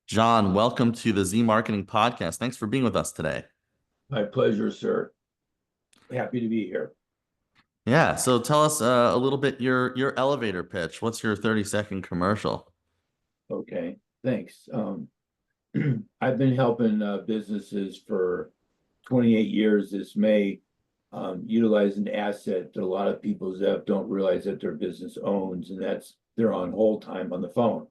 John, welcome to the Z Marketing Podcast. Thanks for being with us today. My pleasure, sir. Happy to be here. Yeah, so tell us a little bit your elevator pitch. What's your 30-second commercial? Okay, thanks. I've been helping businesses for 28 years this May, utilize an asset that a lot of people don't realize that their business owns, and that's their on hold time on the phone.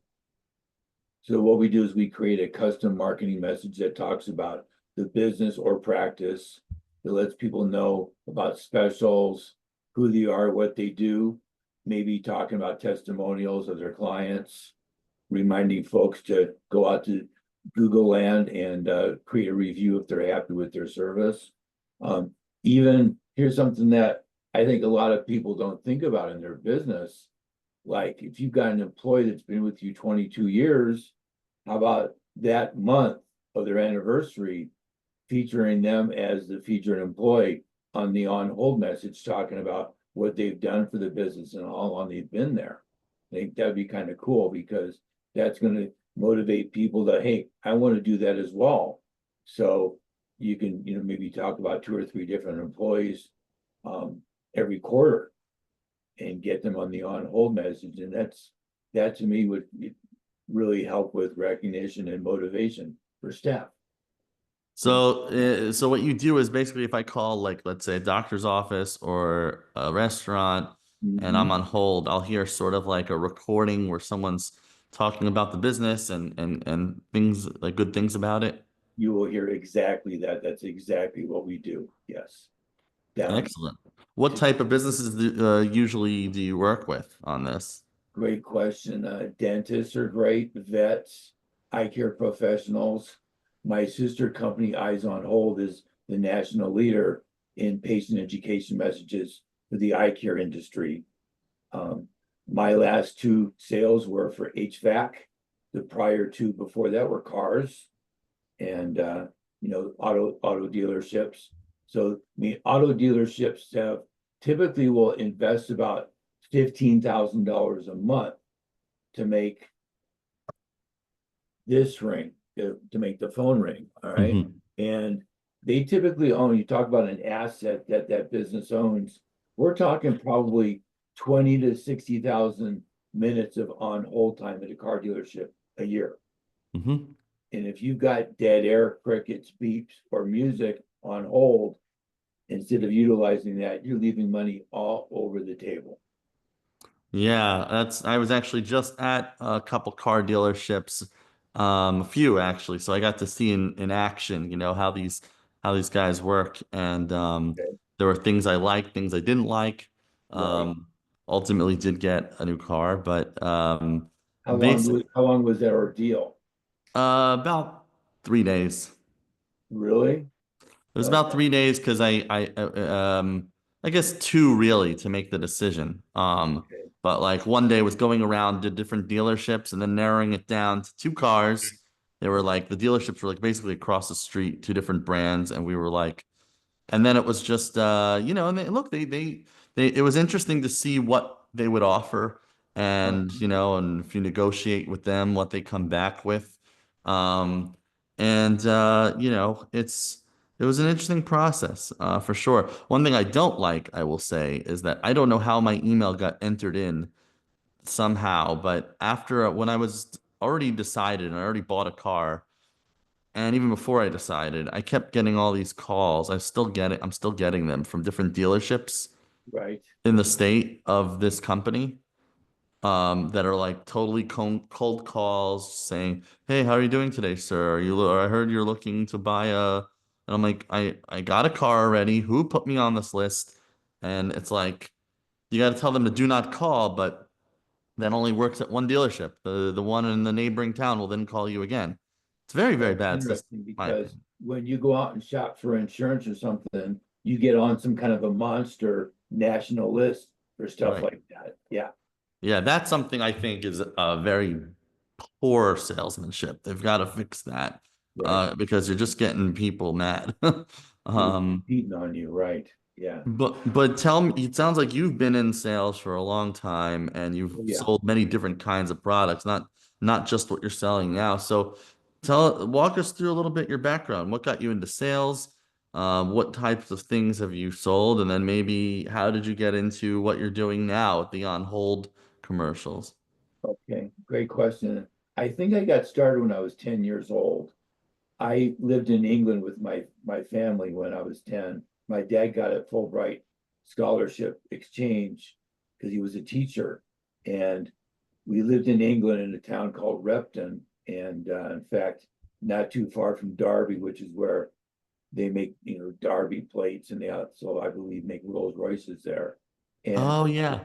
So what we do is we create a custom marketing message that talks about the business or practice, that lets people know about specials, who they are, what they do, maybe talking about testimonials of their clients, reminding folks to go out to Google Land and create a review if they're happy with their service. Even here's something that I think a lot of people don't think about in their business. Like if you've got an employee that's been with you 22 years, how about that month of their anniversary featuring them as the featured employee on the on hold message, talking about what they've done for the business and how long they've been there. I think that'd be kind of cool because that's going to motivate people that, hey, I want to do that as well. So you can, maybe talk about 2 or 3 different employees every quarter and get them on the on hold message. And that to me would really help with recognition and motivation for staff. So what you do is basically if I call like let's say a doctor's office or a restaurant and I'm Mhm. on hold, I'll hear sort of like a recording where someone's talking about the business and things like good things about it. You will hear exactly that. That's exactly what we do. Yes. Down Excellent. What to type of businesses usually do you work with on this? Great question. Dentists are great, vets, eye care professionals. My sister company, Eyes on Hold, is the national leader in patient education messages for the eye care industry. Um, my last 2 sales were for HVAC. The prior 2 before that were cars and auto dealerships. So auto dealerships have typically will invest about $15,000 a month to make this ring, to make the phone ring. All right. Mhm. And they typically own, you talk about an asset that that business owns. We're talking probably 20 to 60,000 minutes of on hold time at a car dealership a year. Mhm. And if you've got dead air, crickets, beeps, or music on hold, instead of utilizing that, you're leaving money all over the table. Yeah, I was actually just at a couple car dealerships, a few actually. So I got to see in action, how these guys work. And Okay. there were things I liked, things I didn't like. Right. Um, ultimately did get a new car, but basic How long was that ordeal? about 3 days. Really? It was about Okay. 3 days because I guess two really to make the decision. Okay. But like one day was going around to different dealerships and then narrowing it down to 2 cars. They were like the dealerships were like basically across the street, 2 different brands, and we were like, and then it was just and look, they it was interesting to see what they would offer and and if you negotiate with them what they come back with. Um and it was an interesting process for sure. One thing I don't like, I will say, is that I don't know how my email got entered in somehow, but after when I was already decided and I already bought a car, and even before I decided, I kept getting all these calls. I'm still getting them from different dealerships Right. in the state of this company that are like totally cold calls saying, "Hey, how are you doing today, sir? I heard you're looking to buy a," and I'm like, I got a car already. Who put me on this list? And it's like you got to tell them to do not call, but that only works at one dealership. The one in the neighboring town will then call you again. It's very, very Well, bad system, interesting in my because opinion. when you go out and shop for insurance or something, you get on some kind of a monster national list for stuff Right. like that. Yeah. Yeah, that's something I think is a very poor salesmanship. They've got to fix that Right. because you're just getting people mad. People Um, competing on you. Right. Yeah. but tell me, it sounds like you've been in sales for a long time and you've Oh, yeah. sold many different kinds of products, not just what you're selling now. So Walk us through a little bit your background. What got you into sales? What types of things have you sold? And then maybe how did you get into what you're doing now with the on hold commercials? Okay, great question. I think I got started when I was 10 years old. I lived in England with my family when I was 10. My dad got a Fulbright scholarship exchange because he was a teacher. And we lived in England in a town called Repton. And in fact, not too far from Derby, which is where they make, Derby plates, and they also, I believe, make Rolls Royces there. And Oh yeah.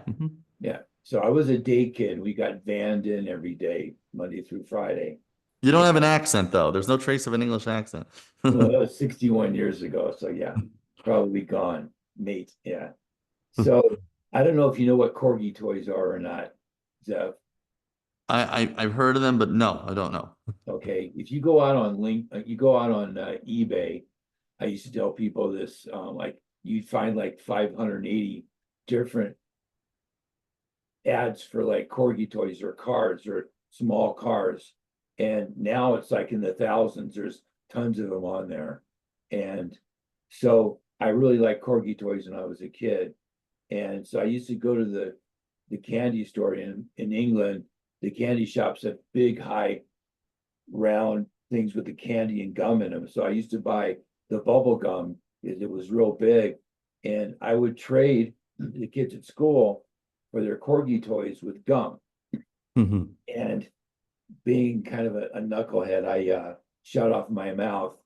yeah, so I was a day kid. We got vanned in every day, Monday through Friday. You don't have an accent though. There's no trace of an English accent. Well, that was 61 years ago. So yeah, probably gone, mate. Yeah. So I don't know if you know what corgi toys are or not, Zev. I've heard of them, but no, I don't know. Okay. If you go out on you go out on eBay. I used to tell people this, like you'd find like 580 different ads for like corgi toys or cars or small cars. And now it's like in the thousands, there's tons of them on there. And so I really like corgi toys when I was a kid. And so I used to go to the candy store in England. The candy shops have big, high, round things with the candy and gum in them. So I used to buy the bubble gum because it was real big. And I would trade the kids at school for their corgi toys with gum. And being kind of a knucklehead, I shot off my mouth,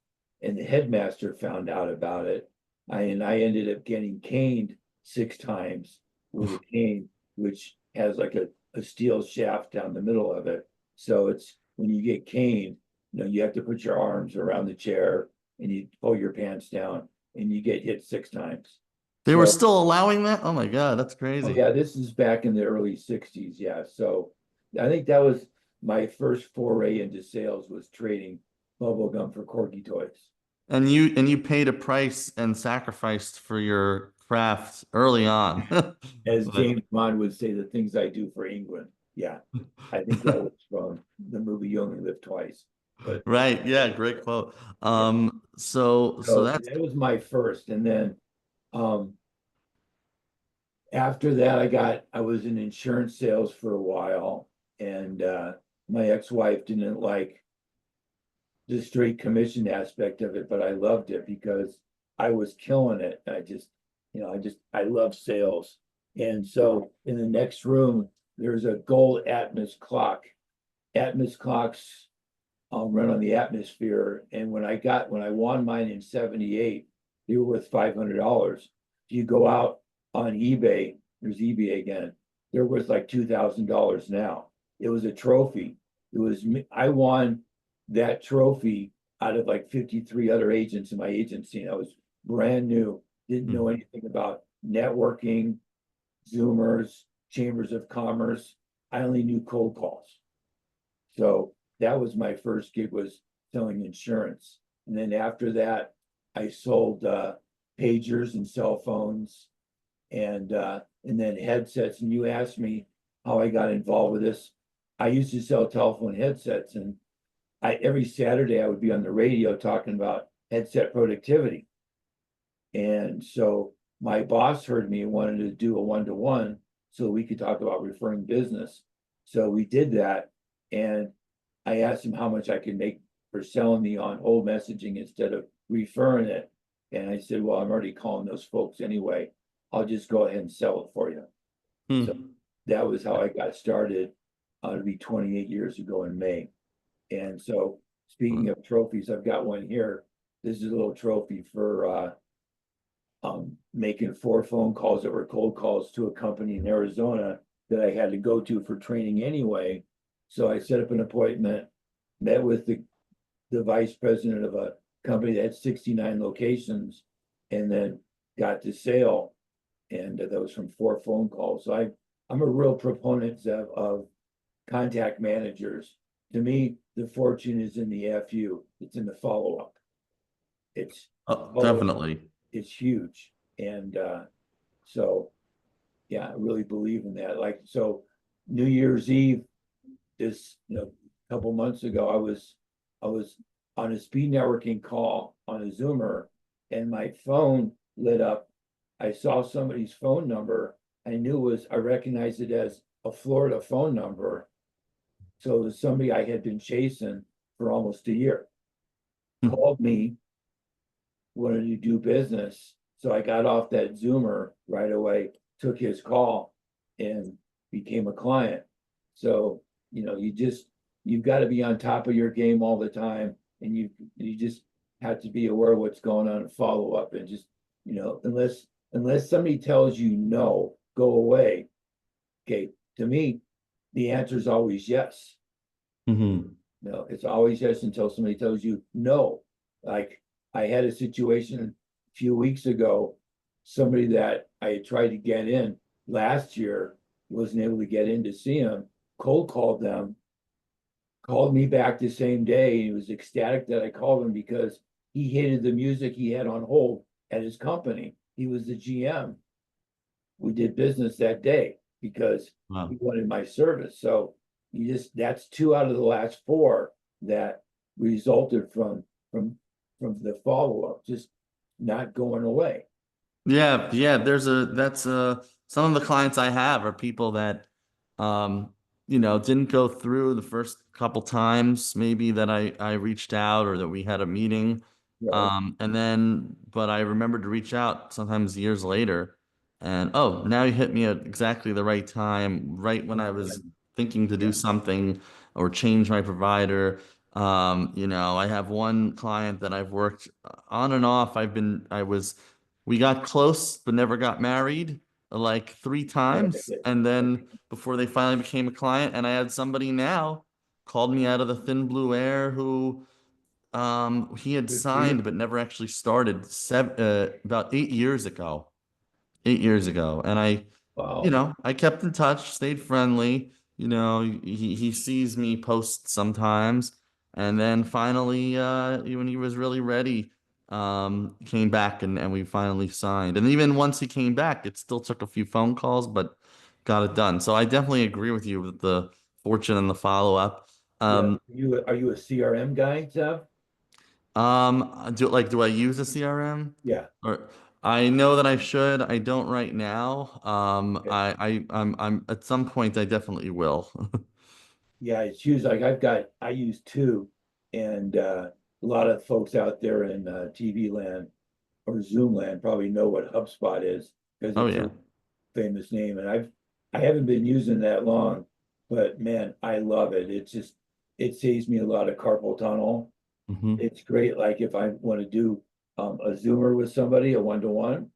and the headmaster found out about it. I ended up getting caned 6 times with a cane, which has like a steel shaft down the middle of it. So it's when you get caned, you have to put your arms around the chair and you pull your pants down and you get hit 6 times. They were So, still allowing that? Oh my God, that's oh crazy. yeah, this is back in the early 60s. Yeah. So I think that was my first foray into sales, was trading bubble gum for corgi toys. And you paid a price and sacrificed for your craft early on. As But James Bond would say, the things I do for England. Yeah. I think that was from the movie You Only Live Twice. But right, yeah, great quote. yeah. So So that's that was my first. And then um after that I was in insurance sales for a while. And my ex-wife didn't like the straight commission aspect of it, but I loved it because I was killing it. I love sales. And so in the next room, there's a gold Atmos clock. Atmos clocks run on the atmosphere. And when I won mine in 78, they were worth $500. If you go out on eBay, there's eBay again, they're worth like $2,000 now. It was a trophy. I won that trophy out of like 53 other agents in my agency. And I was brand new, didn't know anything about networking, Zoomers, chambers of commerce. I only knew cold calls. So that was my first gig, was selling insurance. And then after that, I sold pagers and cell phones, and then headsets. And you asked me how I got involved with this. I used to sell telephone headsets, and every Saturday I would be on the radio talking about headset productivity. And so my boss heard me and wanted to do a one-to-one so we could talk about referring business. So we did that. And I asked him how much I could make for selling me on hold messaging instead of referring it. And I said, well, I'm already calling those folks anyway. I'll just go ahead and sell it for you. So that was how I got started. It'll be 28 years ago in May. And so speaking of trophies, I've got one here. This is a little trophy for making 4 phone calls that were cold calls to a company in Arizona that I had to go to for training anyway. So I set up an appointment, met with the vice president of a company that had 69 locations, and then got the sale. And that was from 4 phone calls. So I'm a real proponent of contact managers. To me, the fortune is in the FU. It's in the follow-up. It's definitely. It's huge. And so yeah, I really believe in that. Like, so New Year's Eve, a couple months ago, I was I was on a speed networking call on a Zoomer and my phone lit up. I saw somebody's phone number. I recognized it as a Florida phone number. So it was somebody I had been chasing for almost a year. Called me, wanted to do business. So I got off that Zoomer right away, took his call and became a client. So, you've got to be on top of your game all the time. And you just have to be aware of what's going on and follow up and just, unless somebody tells you no, go away. Okay, to me, the answer is always yes. Mhm. No, it's always yes until somebody tells you no. Like I had a situation a few weeks ago, somebody that I had tried to get in last year, wasn't able to get in to see him, cold called them, called me back the same day. He was ecstatic that I called him because he hated the music he had on hold at his company. He was the GM. We did business that day because Wow. he wanted my service. So that's two out of the last four that resulted from the follow-up, just not going away. Yeah, yeah, that's some of the clients I have are people that um didn't go through the first couple times maybe that I reached out or that we had a meeting. Right. And then but I remembered to reach out sometimes years later and oh, now you hit me at exactly the right time, right when I was thinking to do Yeah. something or change my provider. I have one client that I've worked on and off. We got close but never got married like three times. And then before they finally became a client, and I had somebody now called me out of the thin blue air who he had Good for you. signed but never actually started about 8 years ago. 8 years ago. And Wow. I kept in touch, stayed friendly. He sees me post sometimes. And then finally, when he was really ready, came back and we finally signed. And even once he came back, it still took a few phone calls, but got it done. So I definitely agree with you with the fortune and the follow-up. Yeah. Um, Are you a CRM guy, Zev? do I use a CRM? Yeah. Or I know that I should. I don't right now. Okay. I'm at some point I definitely will. Yeah, it's used like I use two, and a lot of folks out there in TV land or Zoom land probably know what HubSpot is because Oh it's yeah. a famous name. And I haven't been using that long, but man, I love it. It saves me a lot of carpal tunnel. Hmm. It's great. Like if I want to do a Zoomer with somebody, a one-to-one,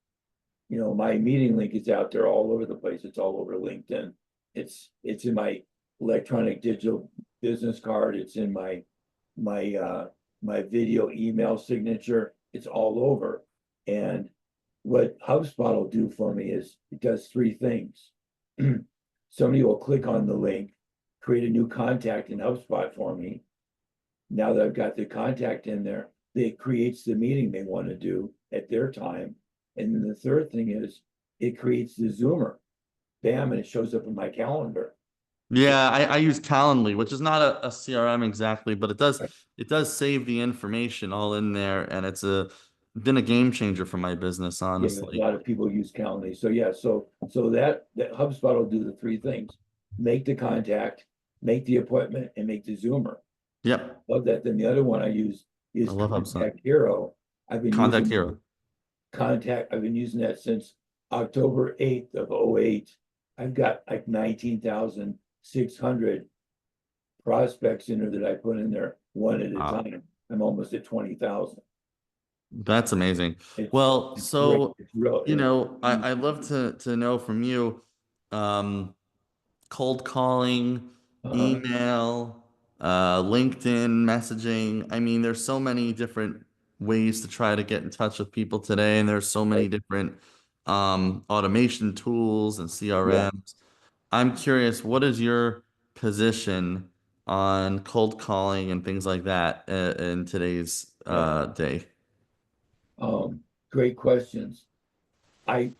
my meeting link is out there all over the place. It's all over LinkedIn. It's in my electronic digital business card. It's in my video email signature. It's all over. And what HubSpot will do for me is it does three things. Somebody will click on the link, create a new contact in HubSpot for me. Now that I've got the contact in there, it creates the meeting they want to do at their time. And then the third thing is it creates the Zoomer. Bam, and it shows up in my calendar. Yeah, I use Calendly, which is not a CRM exactly, but it does save the information all in there, and it's been a game changer for my business, Yeah, a honestly. lot of people use Calendly. So yeah, so that HubSpot will do the three things: make the contact, make the appointment, and make the Zoomer. Yep, Love that. Then the other one I use I is love HubSpot. Contact Hero. I've been Contact using Hero. I've been using that since October 8th of '08. I've got like 19,600 prospects in there that I put in there one at a Wow, time. I'm almost at 20,000. that's amazing. It's Well, it's great. so It's real. I'd love to know from you, um, cold calling, Uh, email, LinkedIn messaging. I mean, there's so many different ways to try to get in touch with people today, and there's so many right. different automation tools and Yeah. CRMs. I'm curious, what is your position on cold calling and things like that in today's Yeah. day? Great questions. I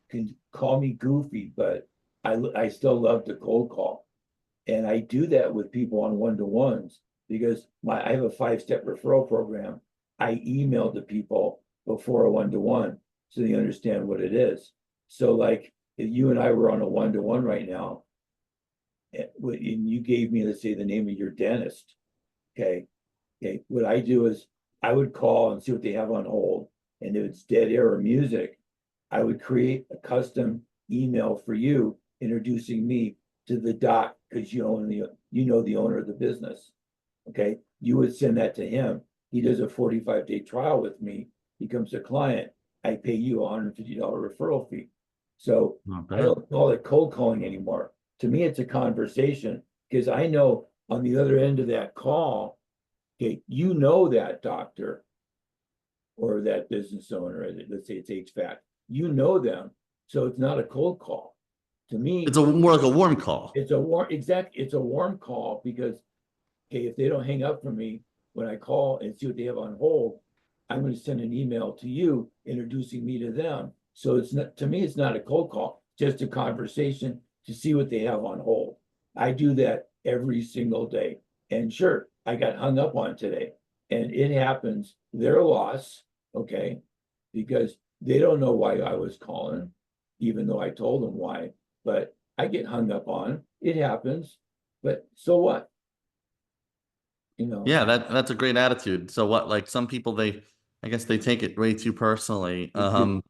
can call me goofy, but I still love to cold call. And I do that with people on one-to-ones because I have a 5-step referral program. I email to people before a one-to-one so they understand what it is. So like if you and I were on a one-to-one right now, and you gave me, let's say, the name of your dentist, okay? Okay, what I do is I would call and see what they have on hold. And if it's dead air or music, I would create a custom email for you introducing me to the doc because you know the owner of the business. Okay, you would send that to him. He does a 45-day trial with me, becomes a client. I pay you a $150 referral fee. So Not I bad. don't call it cold calling anymore. To me, it's a conversation because I know on the other end of that call, okay, you know that doctor or that business owner, let's say it's HVAC, you know them. So it's not a cold call. To me, It's a more like a warm call. it's a warm call because okay, if they don't hang up from me when I call and see what they have on hold, I'm going to send an email to you introducing me to them. So it's not, to me, it's not a cold call, just a conversation to see what they have on hold. I do that every single day. And sure, I got hung up on today and it happens, their loss, okay, because they don't know why I was calling, even though I told them why, but I get hung up on, it happens, but so what? You know, Yeah, that's a great attitude. So what, like some people I guess they take it way too personally. they do.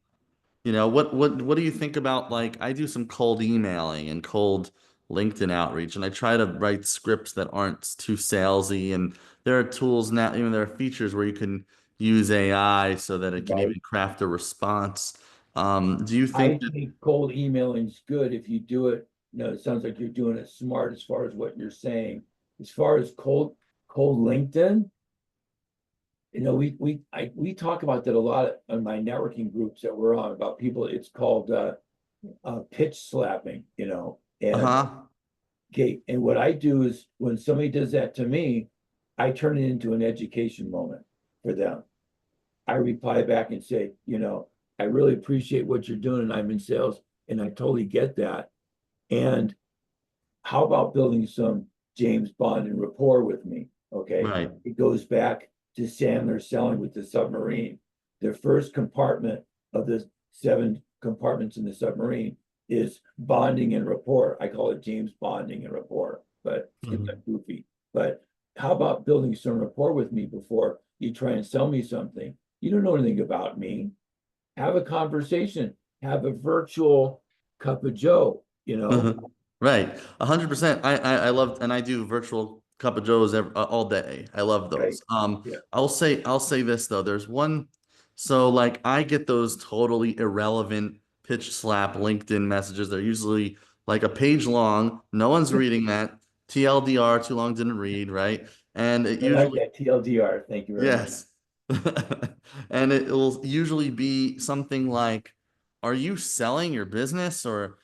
You know, what do you think about like I do some cold emailing and cold LinkedIn outreach and I try to write scripts that aren't too salesy and there are tools now, even there are features where you can use AI so that it can even Right. craft a response. Do you think I that think cold emailing is good if you do it. No, it sounds like you're doing it smart as far as what you're saying. As far as cold LinkedIn, we talk about that a lot on my networking groups that we're on about people. It's called pitch slapping, and uh-huh. okay, and what I do is when somebody does that to me, I turn it into an education moment for them. I reply back and say, I really appreciate what you're doing and I'm in sales and I totally get that. And how about building some James Bond and rapport with me? Okay. Right. It goes back to Sandler selling with the submarine. The first compartment of the 7 compartments in the submarine is bonding and rapport. I call it James bonding and rapport, but it's kind Mhm. of goofy. But how about building some rapport with me before you try and sell me something? You don't know anything about me. Have a conversation. Have a virtual cup of Joe, Right. 100%. I love and I do virtual cup of joes all day. I love Right. those. Yeah. I'll say this though. There's one so like I get those totally irrelevant pitch slap LinkedIn messages. They're usually like a page long. No one's reading that. TLDR, too long didn't read, right? And it I like usually that TLDR. Thank you very much. yes. And it will usually be something like, are you selling your business or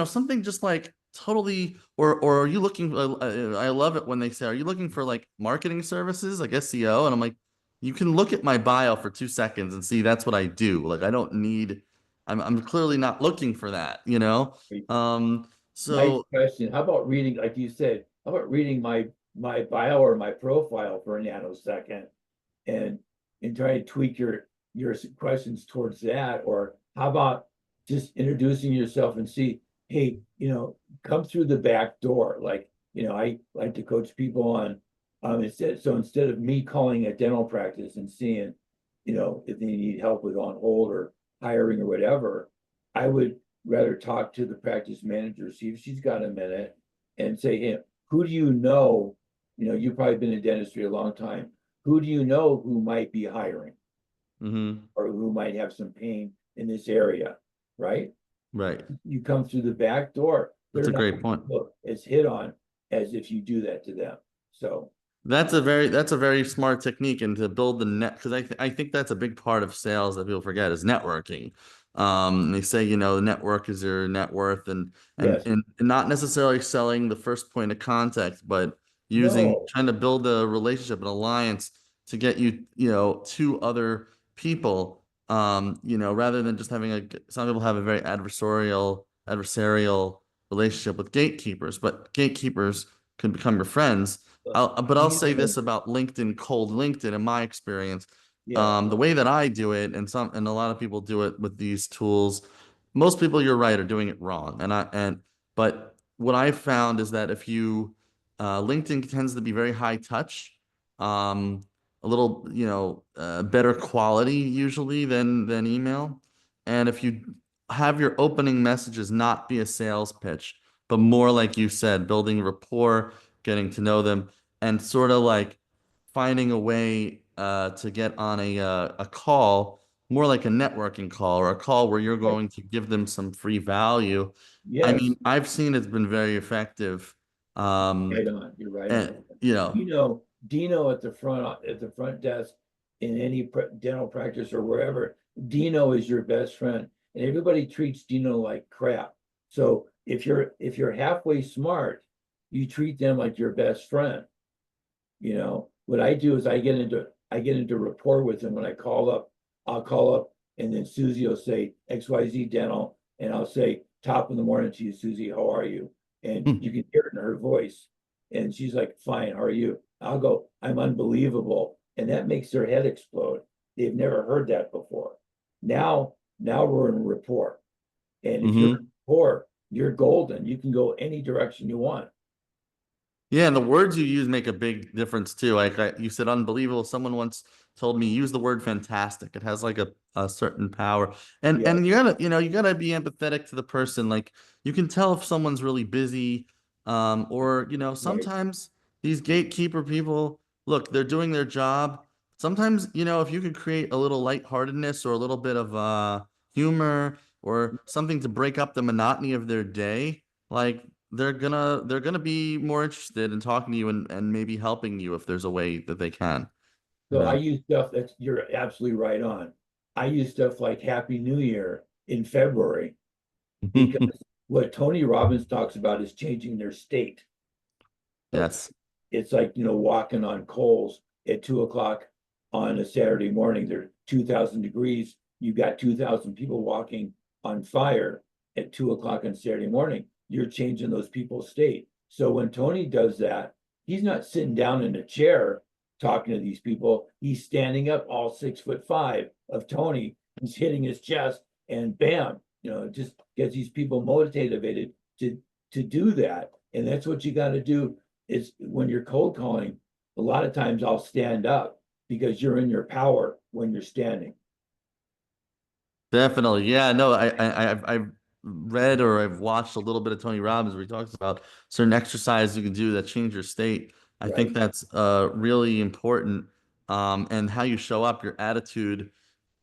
something just like totally or are you looking I love it when they say, are you looking for like marketing services, like SEO? And I'm like, you can look at my bio for 2 seconds and see that's what I do. Like I don't need I'm clearly not looking for that, you know? Nice So question. How about reading, like you said, how about reading my bio or my profile for a nanosecond and try to tweak your questions towards that? Or how about just introducing yourself and see, hey, come through the back door. Like, I like to coach people on instead of me calling a dental practice and seeing, if they need help with on hold or hiring or whatever, I would rather talk to the practice manager, see if she's got a minute and say, hey, who do you know? You've probably been in dentistry a long time. Who do you know who might be hiring mhm, or who might have some pain in this area? Right? right. You come through the back door, That's they're a not great point. as hit on as if you do that to them. So That's a very smart technique and to build the net because I think that's a big part of sales that people forget is networking. They say, network is your net worth yes, and not necessarily selling the first point of contact, but no, trying to build a relationship, an alliance to get you, to other people. Rather than just having some people have a very adversarial relationship with gatekeepers, but gatekeepers can become your friends but I'll say Dino, this about LinkedIn, cold LinkedIn, in my experience. yeah, The way that I do it, and a lot of people do it with these tools, most people, you're right, are doing it wrong. But what I found is that if you, LinkedIn tends to be very high touch, um, a little, better quality usually than email. And if you have your opening messages not be a sales pitch, but more like you said, building rapport, getting to know them, and sort of like finding a way to get on a call, more like a networking call or a call where you're right, going to give them some free value. I yes, mean, I've seen it's been very effective. right on, you're right on. And you know, Dino at the front desk in any dental practice or wherever, Dino is your best friend, and everybody treats Dino like crap. So if you're halfway smart, you treat them like your best friend. What I do is I get into rapport with them when I call up. I'll call up and then Susie will say XYZ Dental, and I'll say top of the morning to you, Susie, how are you? And you can hear it in her voice. And she's like, fine, how are you? I'll go, I'm unbelievable. And that makes their head explode. They've never heard that before. Now we're in rapport. And if you're mhm. in rapport, you're golden. You can go any direction you want. Yeah, and the words you use make a big difference too. Like you said, unbelievable. Someone once told me use the word fantastic. It has like a certain power. And Yeah, and you gotta be empathetic to the person. Like you can tell if someone's really busy, or right. sometimes these gatekeeper people, look, they're doing their job. Sometimes, if you could create a little lightheartedness or a little bit of humor or something to break up the monotony of their day, like they're gonna be more interested in talking to you and maybe helping you if there's a way that they can. You So I know? use stuff that's you're absolutely right on. I use stuff like Happy New Year in February because what Tony Robbins talks about is changing their state. So Yes. it's like, walking on coals at 2 o'clock on a Saturday morning. They're 2,000 degrees. You got 2,000 people walking on fire at 2 o'clock on Saturday morning. You're changing those people's state. So when Tony does that, he's not sitting down in a chair talking to these people. He's standing up all 6'5" of Tony. He's hitting his chest and bam, just gets these people motivated to do that. And that's what you got to do is when you're cold calling, a lot of times I'll stand up because you're in your power when you're standing. Definitely. Yeah, no, I've read or I've watched a little bit of Tony Robbins where he talks about certain exercises you can do that change your state. I think Right. that's really important. And how you show up, your attitude,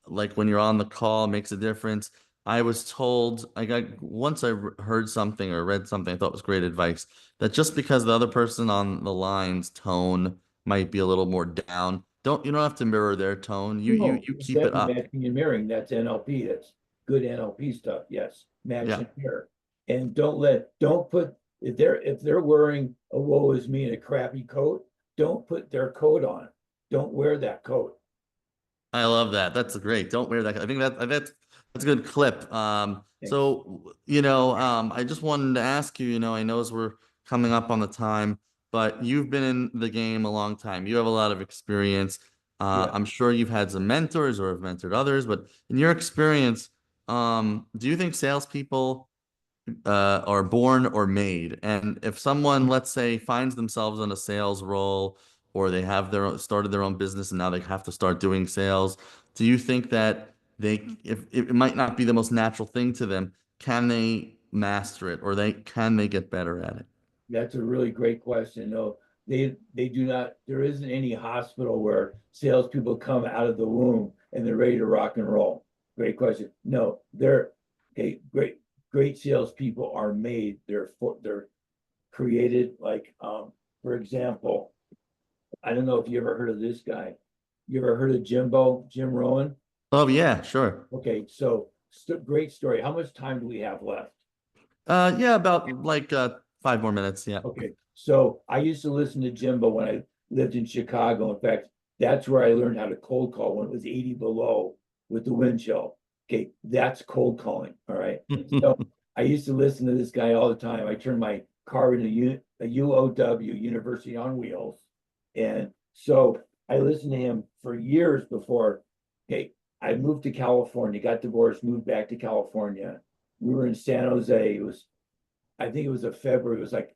like when you're on the call makes a difference. I was told, I got once heard something or read something I thought was great advice, that just because the other person on the line's tone might be a little more down, you don't have to mirror their tone. You you No, you keep it exactly. up. Matching and mirroring. That's NLP. That's good NLP stuff. Yes. Match Yeah. and mirror. And don't put if they're wearing a woe is me and a crappy coat, don't put their coat on. Don't wear that coat. I love that. That's great. Don't wear that. I think that's a good clip. Thanks. I just wanted to ask you, I know as we're coming up on the time, but you've been in the game a long time. You have a lot of experience. Yeah. I'm sure you've had some mentors or have mentored others, but in your experience, do you think salespeople are born or made? And if someone, let's say, finds themselves in a sales role or they have started their own business and now they have to start doing sales, do you think that if it might not be the most natural thing to them, can they master it or can they get better at it? That's a really great question. No, they do not, there isn't any hospital where salespeople come out of the womb and they're ready to rock and roll. Great question. No, they're okay, great salespeople are made. They're created like for example, I don't know if you ever heard of this guy. You ever heard of Jim Rowan? Oh yeah, sure. Okay, so great story. How much time do we have left? Yeah, about like 5 more minutes. Yeah. Okay, so I used to listen to Jimbo when I lived in Chicago. In fact, that's where I learned how to cold call when it was 80 below with the wind chill. Okay, that's cold calling. All right. So I used to listen to this guy all the time. I turned my carving a UOW, University on Wheels. And so I listened to him for years before, okay, I moved to California, got divorced, moved back to California. We were in San Jose. I think it was a February, it was like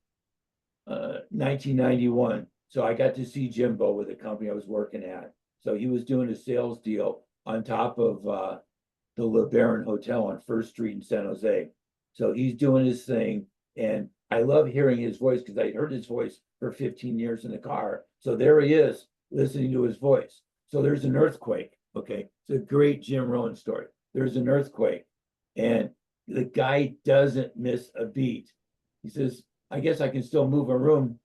1991. So I got to see Jimbo with the company I was working at. So he was doing a sales deal on top of the LeBaron Hotel on First Street in San Jose. So he's doing his thing, and I love hearing his voice because I heard his voice for 15 years in the car. So there he is, listening to his voice. So there's an earthquake. Okay, it's a great Jim Rohn story. There's an earthquake, and the guy doesn't miss a beat. He says, "I guess I can still move a room."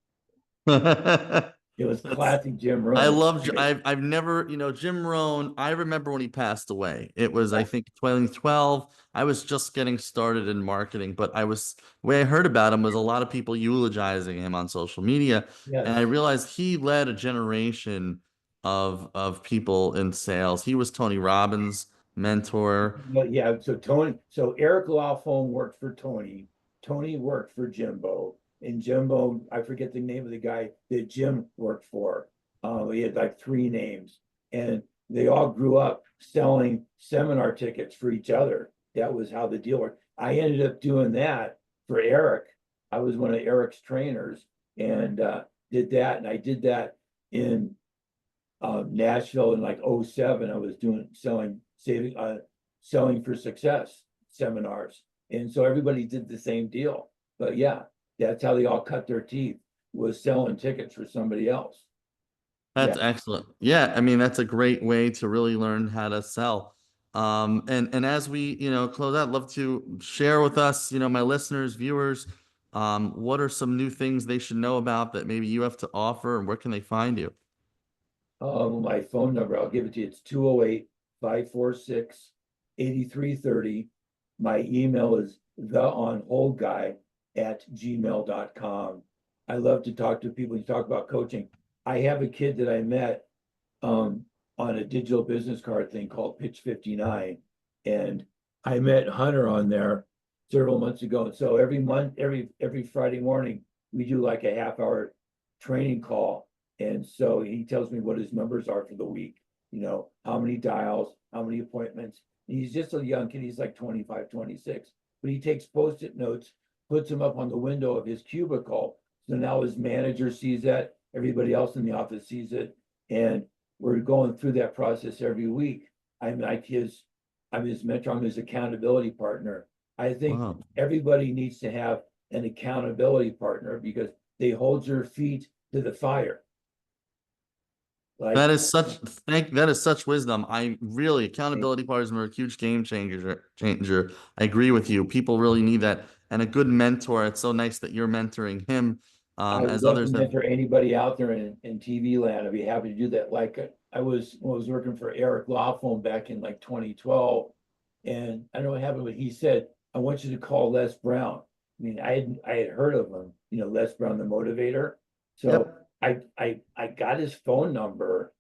It was That's classic Jim I Rohn. love, Great. I've never, Jim Rohn, I remember when he passed away. It was, I Yeah. think, 2012. I was just getting started in marketing, but the way I heard about him was a lot of people eulogizing him on social media. And I Yes. realized he led a generation of people in sales. He was Tony Robbins' mentor. But yeah, so Eric Lawfone worked for Tony. Tony worked for Jimbo. And Jimbo, I forget the name of the guy that Jim worked for. He had like three names. And they all grew up selling seminar tickets for each other. That was how the deal worked. I ended up doing that for Eric. I was one of Eric's trainers and did that. And I did that in Nashville in like '07. I was selling for success seminars. And so everybody did the same deal. But yeah, that's how they all cut their teeth, was selling tickets for somebody else. Yeah. That's excellent. Yeah, I mean that's a great way to really learn how to sell. And as we, close out, I'd love to share with us, my listeners, viewers, what are some new things they should know about that maybe you have to offer, and where can they find you? My phone number, I'll give it to you. It's 208-546-8330. My email is theonholdguy@gmail.com. I love to talk to people. You talk about coaching. I have a kid that I met on a digital business card thing called Pitch 59. And I met Hunter on there several months ago. And so every month, every Friday morning, we do like a half-hour training call. And so he tells me what his numbers are for the week, how many dials, how many appointments. And he's just a young kid, he's like 25, 26. But he takes Post-it notes, puts them up on the window of his cubicle. So now his manager sees that, everybody else in the office sees it. And we're going through that process every week. I'm his mentor, I'm his accountability partner. I think Wow. everybody needs to have an accountability partner because they hold your feet to the fire. Like, That is such wisdom. I really accountability partners are a huge changer. I agree with you. People really need that, and a good mentor. It's so nice that you're mentoring him, I would as love to others have. mentor anybody out there in TV land. I'd be happy to do that. Like I was working for Eric Lawfone back in like 2012, and I don't know what happened, but he said, "I want you to call Les Brown." I mean, I had heard of him, Les Brown, the motivator. So Yep. I got his phone number.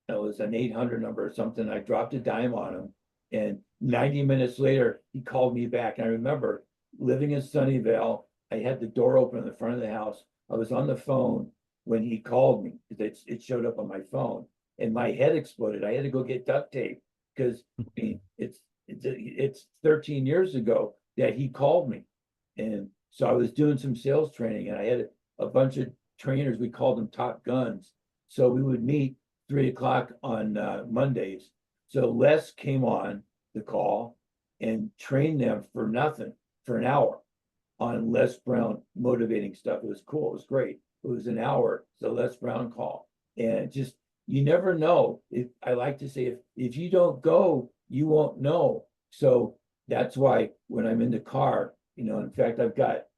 It was an 800 number or something. I dropped a dime on him, and 90 minutes later, he called me back. And I remember living in Sunnyvale. I had the door open in the front of the house. I was on the phone when he called me because it showed up on my phone, and my head exploded. I had to go get duct tape because I mean, it's 13 years ago that he called me, and so I was doing some sales training, and I had a bunch of trainers. We called them Top Guns. So we would meet 3 o'clock on Mondays. So Les came on the call and trained them for nothing for an hour on Les Brown motivating stuff. It was cool. It was great. It was an hour. So Les Brown call. And just, you never know. If I like to say, if you don't go, you won't know. So that's why when I'm in the car, in fact, I've got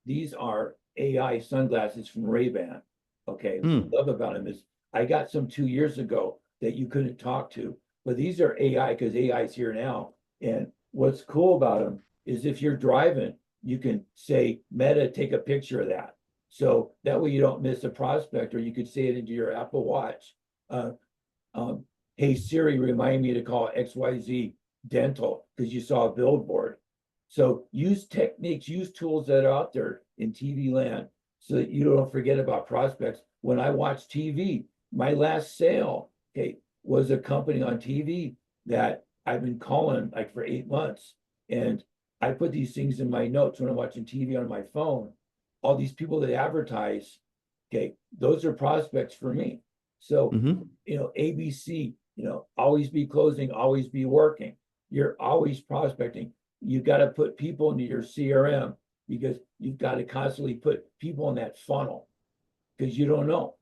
these are AI sunglasses from Ray-Ban. Okay, what Hmm. I love about them is I got some 2 years ago that you couldn't talk to, but these are AI because AI is here now. And what's cool about them is if you're driving, you can say, Meta, take a picture of that. So that way you don't miss a prospect, or you could say it into your Apple Watch. Uh, hey Siri, remind me to call XYZ Dental because you saw a billboard. So use techniques, use tools that are out there in TV land so that you don't forget about prospects. When I watch TV, my last sale, okay, was a company on TV that I've been calling like for 8 months. And I put these things in my notes when I'm watching TV on my phone. All these people that advertise, okay, those are prospects for me. So, Hmm. ABC, always be closing, always be working. You're always prospecting. You got to put people into your CRM because you've got to constantly put people in that funnel because you don't know.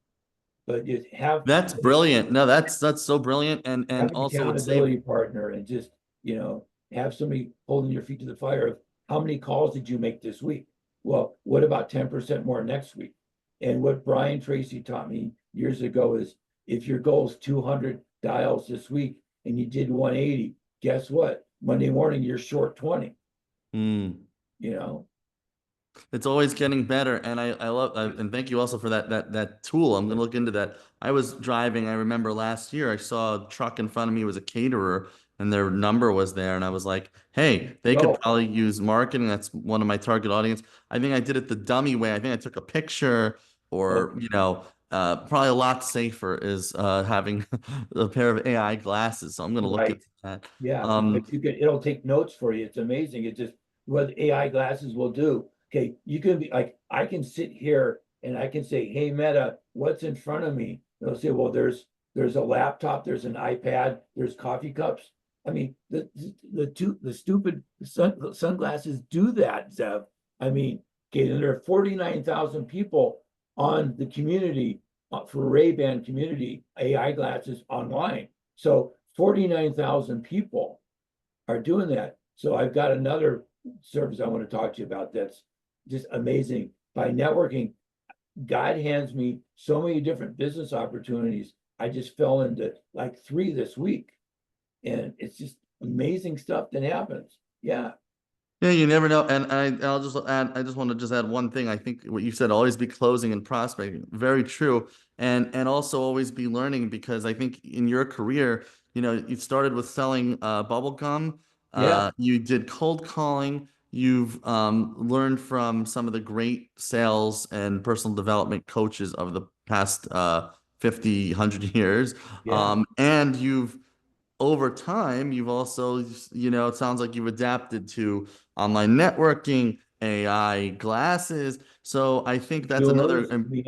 But just That's brilliant. No, that's so brilliant, and have an also would save. accountability partner and just, have somebody holding your feet to the fire of how many calls did you make this week? Well, what about 10% more next week? And what Brian Tracy taught me years ago is if your goal is 200 dials this week and you did 180, guess what? Monday morning, you're short 20, Hmm. you know? It's always getting better, and I love and thank you also for that tool. I'm gonna look into that. I was driving. I remember last year I saw a truck in front of me was a caterer, and their number was there, and I was like, hey, they could Go. probably use marketing. That's one of my target audience. I think I did it the dummy way. I think I took a picture, or probably a lot safer is having a pair of AI glasses. So I'm gonna look Right. into that. Yeah, Um, but it'll take notes for you. It's amazing. It just what AI glasses will do. Okay, you can be like, I can sit here and I can say, hey, Meta, what's in front of me? They'll say, well, there's a laptop, there's an iPad, there's coffee cups. I mean, the stupid sunglasses do that, Zev. I mean, okay, and there are 49,000 people on the community for Ray-Ban community AI glasses online. So 49,000 people are doing that. So I've got another service I want to talk to you about that's just amazing. By networking, God hands me so many different business opportunities. I just fell into like 3 this week, and it's just amazing stuff that happens. Yeah, Yeah, you never know. And I'll just add, I just want to just add one thing. I think what you said, always be closing and prospecting. Very true. And also always be learning because I think in your career, you started with selling bubble gum. yeah, You did cold calling. You've learned from some of the great sales and personal development coaches of the past 50, 100 years. yeah. And you've over time, you've also, it sounds like you've adapted to online networking, AI glasses. So I think that's another, Doers. I mean,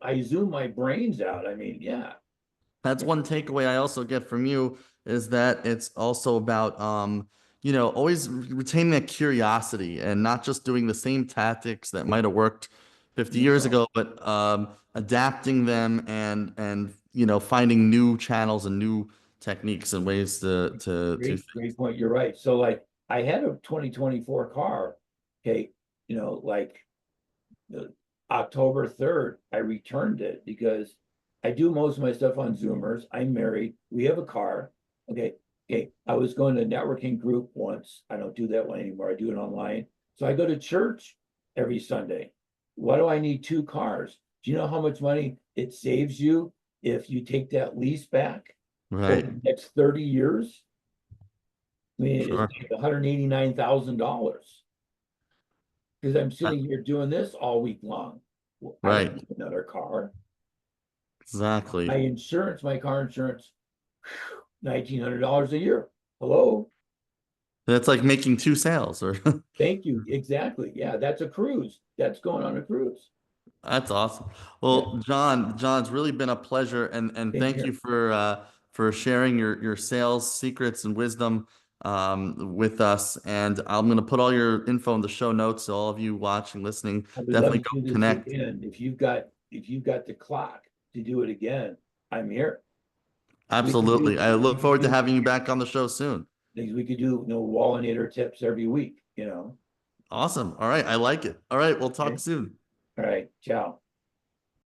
I zoom my brains out. I mean, yeah, that's one takeaway I also get from you is that it's also about, always retaining that curiosity and not just doing the same tactics that might have worked 50 years no, ago, but adapting them and finding new channels and new techniques and ways to great point. You're right. So like, I had a 2024 car. Okay, like the October 3rd, I returned it because I do most of my stuff on Zoomers. I'm married. We have a car. Okay. Okay. I was going to a networking group once. I don't do that one anymore. I do it online. So I go to church every Sunday. Why do I need 2 cars? Do you know how much money it saves you if you take that lease back over Right. the next 30 years? I mean, it's Sure. like $189,000 because I'm Uh, sitting here doing this all week long. Well, I don't Right. need another car. My Exactly. insurance, my car insurance, $1,900 a year. Hello, That's like making two sales or thank you. Exactly. Yeah, that's a cruise. That's going on a cruise. that's awesome. Yeah, Well, John, it's really been a pleasure and same thank here. you for sharing your sales secrets and wisdom with us. And I'm gonna put all your info in the show notes so all of you watching, listening, I would love definitely to go do this connect. again. If you've got the clock to do it again, I'm here. We could Absolutely. do I we look could forward to do having you back on the show soon. things we could do, Wallinator tips every week, Awesome. All right. I like it. All right. We'll talk Okay. soon. All right. Ciao.